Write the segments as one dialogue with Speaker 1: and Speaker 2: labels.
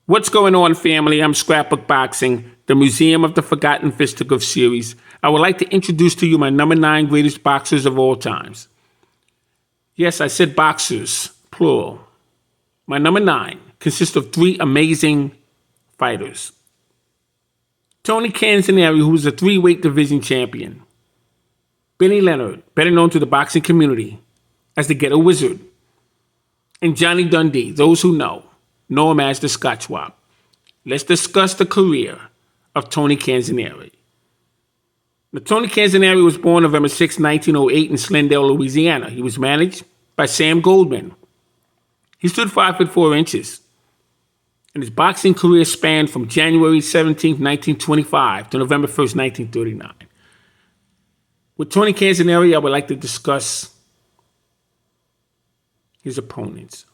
Speaker 1: What's going on, family? I'm Scrapbook Boxing, the Museum of the Forgotten Fisticuffs series. I would like to introduce to you my number 9 greatest boxers of all times. Yes, I said boxers, plural. My number 9 consists of 3 amazing fighters. Tony Canzoneri, who was a 3-weight division champion. Benny Leonard, better known to the boxing community as the Ghetto Wizard. And Johnny Dundee, those who know him as the Scotch Wop. Let's discuss the career of Tony Canzoneri. Now, Tony Canzoneri was born November 6, 1908 in Slendale, Louisiana. He was managed by Sam Goldman. He stood 5 foot 4 inches. And his boxing career spanned from January 17, 1925 to November 1st, 1939. With Tony Canzoneri, I would like to discuss his opponents.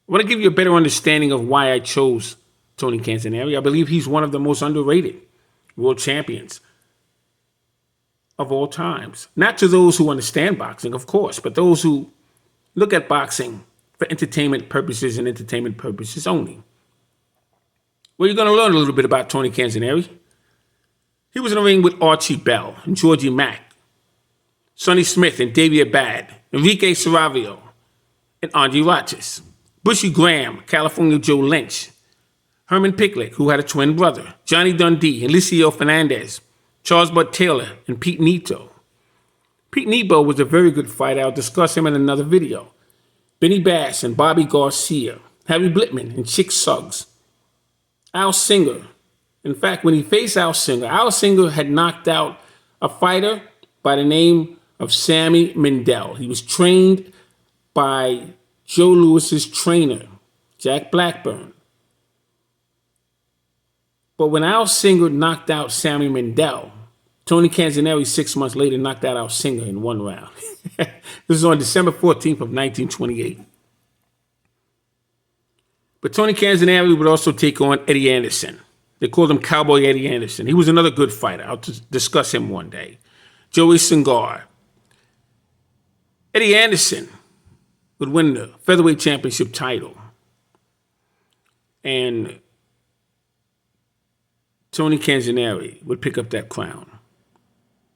Speaker 1: I want to give you a better understanding of why I chose Tony Canzoneri. I believe he's one of the most underrated world champions of all times. Not to those who understand boxing, of course, but those who look at boxing for entertainment purposes and entertainment purposes only. Well, you're going to learn a little bit about Tony Canzoneri. He was in the ring with Archie Bell and Georgie Mack, Sonny Smith and Davey Abad, Enrique Saravio, and Andre Roches. Bushy Graham, California Joe Lynch, Herman Picklick, who had a twin brother, Johnny Dundee, Alicio Fernandez, Charles Bud Taylor, and Pete Neto. Pete Nebo was a very good fighter. I'll discuss him in another video. Benny Bass and Bobby Garcia, Harry Blitman and Chick Suggs, Al Singer. In fact, when he faced Al Singer had knocked out a fighter by the name of Sammy Mindell. He was trained by Joe Lewis's trainer, Jack Blackburn. But when Al Singer knocked out Sammy Mindell, Tony Canzoneri 6 months later knocked out Al Singer in 1 round. This was on December 14th of 1928. But Tony Canzoneri would also take on Eddie Anderson. They called him Cowboy Eddie Anderson. He was another good fighter. I'll discuss him one day. Joey Singar. Eddie Anderson would win the featherweight championship title. And Tony Canzoneri would pick up that crown.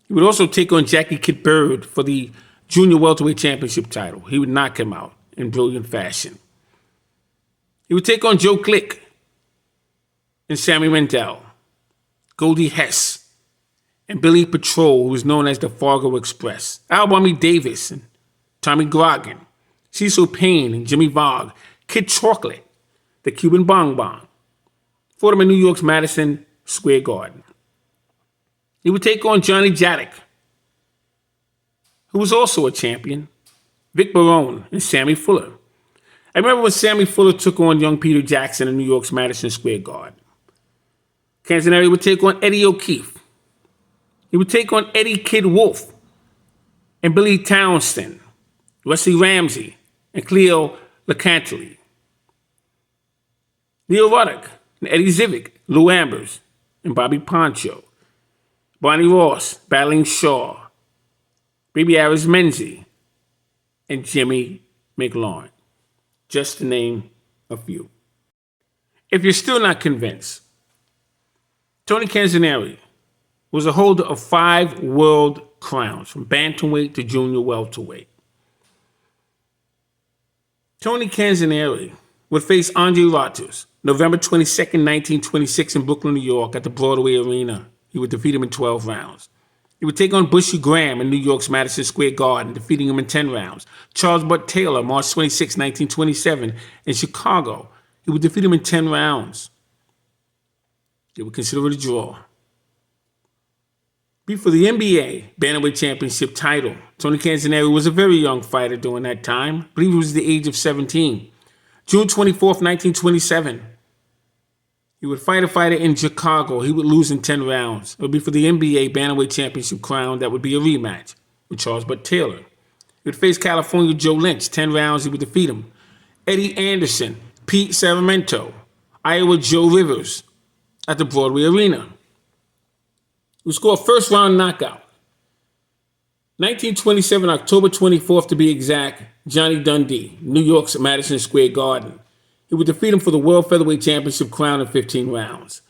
Speaker 1: He would also take on Jackie Kid Bird for the junior welterweight championship title. He would knock him out in brilliant fashion. He would take on Joe Click and Sammy Mindell, Goldie Hess, and Billy Patrol, who was known as the Fargo Express, Al Bummy Davis and Tommy Grogan, Cecil Payne and Jimmy Vogue, Kid Chocolate, the Cuban Bong Bong. Fought him in New York's Madison Square Garden. He would take on Johnny Jaddick, who was also a champion, Vic Barone, and Sammy Fuller. I remember when Sammy Fuller took on young Peter Jackson in New York's Madison Square Garden. Canzoneri would take on Eddie O'Keefe. He would take on Eddie Kid Wolf and Billy Townsend, Wesley Ramsey, and Cleo LeCantley. Leo Ruddock and Eddie Zivick, Lou Ambers, and Bobby Poncho. Barney Ross, battling Shaw, Baby Arizmenzi, and Jimmy McLaurin, just to name a few. If you're still not convinced, Tony Canzoneri was a holder of 5 world crowns, from bantamweight to junior welterweight. Tony Canzoneri would face Andre Roches November 22nd, 1926 in Brooklyn, New York at the Broadway Arena. He would defeat him in 12 rounds. He would take on Bushy Graham in New York's Madison Square Garden, defeating him in 10 rounds. Charles Bud Taylor, March 26, 1927 in Chicago. He would defeat him in 10 rounds. They would consider it a draw. For the NBA Bantamweight Championship title, Tony Canzoneri was a very young fighter during that time. I believe he was the age of 17. June 24th, 1927. He would fight a fighter in Chicago. He would lose in 10 rounds. It would be for the NBA Bantamweight Championship crown. That would be a rematch with Charles Bud Taylor. He would face California Joe Lynch. 10 rounds, he would defeat him. Eddie Anderson, Pete Saramento, Iowa Joe Rivers at the Broadway Arena. He would score a first-round knockout. 1927, October 24th to be exact, Johnny Dundee, New York's Madison Square Garden. He would defeat him for the World Featherweight Championship crown in 15 rounds.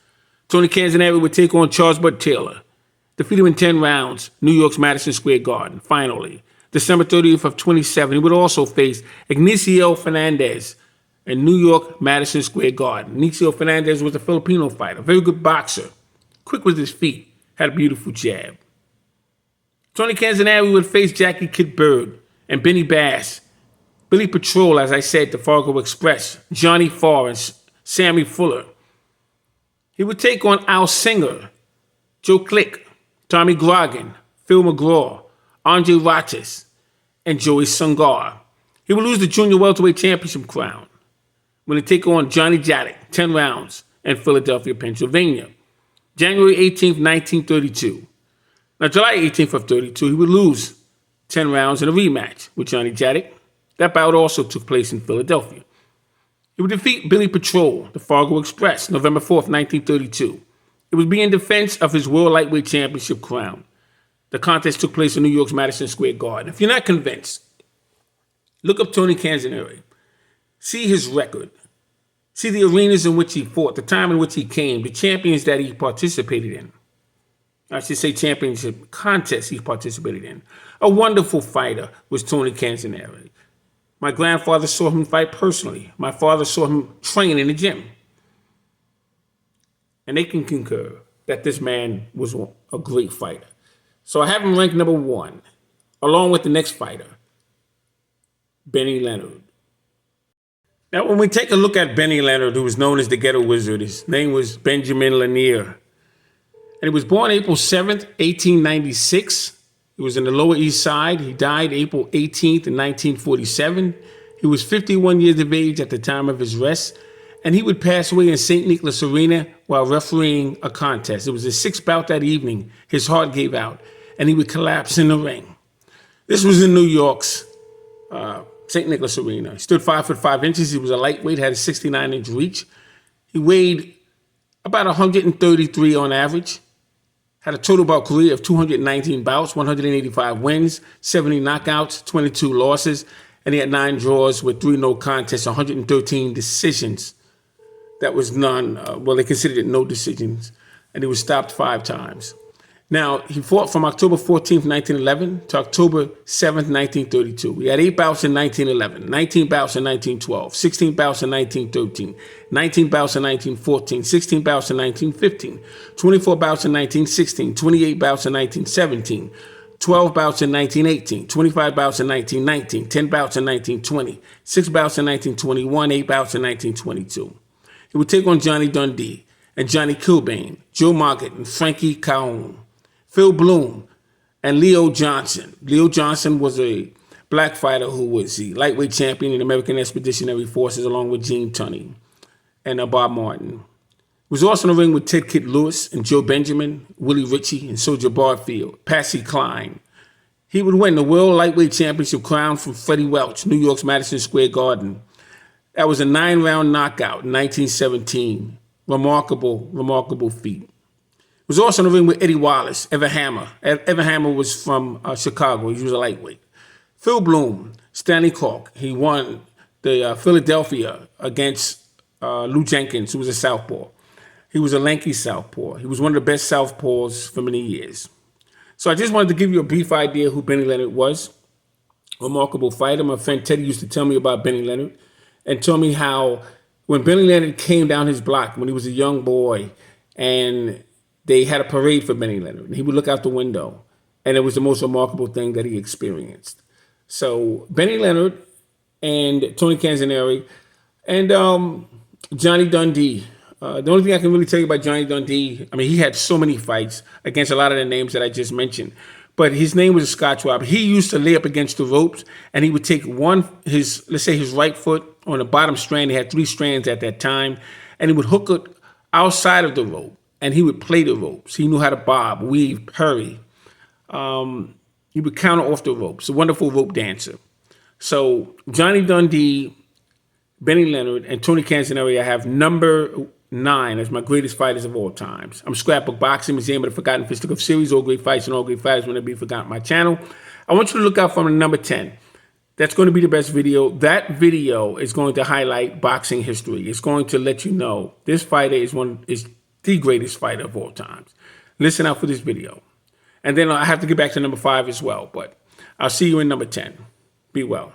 Speaker 1: Tony Canzoneri would take on Charles Bud Taylor, defeat him in 10 rounds, New York's Madison Square Garden. Finally, December 30th of 27, he would also face Ignacio Fernandez in New York, Madison Square Garden. Ignacio Fernandez was a Filipino fighter, very good boxer, quick with his feet, had a beautiful jab. Tony Canzoneri would face Jackie Kid Bird and Benny Bass, Billy Patrol, as I said, the Fargo Express, Johnny Farr, and Sammy Fuller. He would take on Al Singer, Joe Click, Tommy Grogan, Phil McGraw, Andre Ratis, and Joey Sungar. He would lose the Junior Welterweight Championship crown when he take on Johnny Jadek, 10 rounds, in Philadelphia, Pennsylvania. January 18th, 1932. Now, July 18th of 32, he would lose 10 rounds in a rematch with Johnny Jadek. That bout also took place in Philadelphia. He would defeat Billy Patrol, the Fargo Express, November 4th, 1932. It would be in defense of his World Lightweight Championship crown. The contest took place in New York's Madison Square Garden. If you're not convinced, look up Tony Canzoneri. See his record. See the arenas in which he fought, the time in which he came, the champions that he participated in. I should say championship contests he participated in. A wonderful fighter was Tony Canzoneri. My grandfather saw him fight personally. My father saw him train in the gym. And they can concur that this man was a great fighter. So I have him ranked number 1, along with the next fighter, Benny Leonard. Now, when we take a look at Benny Leonard, who was known as the Ghetto Wizard, his name was Benjamin Lanier. And he was born April 7th, 1896. He was in the Lower East Side. He died April 18th in 1947. He was 51 years of age at the time of his arrest. And he would pass away in St. Nicholas Arena while refereeing a contest. It was his 6th bout that evening. His heart gave out, and he would collapse in the ring. This was in New York's St. Nicholas Arena. He stood 5'5". He was a lightweight, had a 69-inch reach. He weighed about 133 on average. Had a total bout career of 219 bouts, 185 wins, 70 knockouts, 22 losses, and he had 9 draws with 3 no contests, 113 decisions. That was they considered it no decisions, and he was stopped 5 times. Now, he fought from October 14th, 1911 to October 7th, 1932. He had 8 bouts in 1911, 19 bouts in 1912, 16 bouts in 1913, 19 bouts in 1914, 16 bouts in 1915, 24 bouts in 1916, 28 bouts in 1917, 12 bouts in 1918, 25 bouts in 1919, 10 bouts in 1920, 6 bouts in 1921, 8 bouts in 1922. He would take on Johnny Dundee and Johnny Kilbane, Joe Margaret and Frankie Calhoun, Phil Bloom, and Leo Johnson. Leo Johnson was a black fighter who was the lightweight champion in the American Expeditionary Forces along with Gene Tunney and Bob Martin. He was also in the ring with Ted Kid Lewis and Joe Benjamin, Willie Ritchie, and Soldier Barfield, Patsy Cline. He would win the World Lightweight Championship crown from Freddie Welch, New York's Madison Square Garden. That was a 9-round knockout in 1917. Remarkable feat. He was also in the ring with Eddie Wallace, Ever Hammer. Ever Hammer was from Chicago. He was a lightweight. Phil Bloom, Stanley Cork. He won the Philadelphia against Lou Jenkins, who was a southpaw. He was a lanky southpaw. He was one of the best southpaws for many years. So I just wanted to give you a brief idea who Benny Leonard was. Remarkable fighter. My friend Teddy used to tell me about Benny Leonard and tell me how when Benny Leonard came down his block when he was a young boy and they had a parade for Benny Leonard, and he would look out the window, and it was the most remarkable thing that he experienced. So Benny Leonard and Tony Canzoneri and Johnny Dundee. The only thing I can really tell you about Johnny Dundee, I mean, he had so many fights against a lot of the names that I just mentioned, but his name was a Scotch robber. He used to lay up against the ropes, and he would take his right foot on the bottom strand. He had 3 strands at that time, and he would hook it outside of the rope. And he would play the ropes. He knew how to bob, weave, hurry. He would counter off the ropes. A wonderful rope dancer. So Johnny Dundee, Benny Leonard, and Tony Canzoneri, I have number 9 as my greatest fighters of all times. I'm Scrapbook Boxing, Museum of the Forgotten Fisticuff Series. All great fights and all great fighters will never be forgotten. My channel. I want you to look out for number 10. That's going to be the best video. That video is going to highlight boxing history. It's going to let you know this fighter is the greatest fighter of all times. Listen out for this video. And then I have to get back to number 5 as well. But I'll see you in number 10. Be well.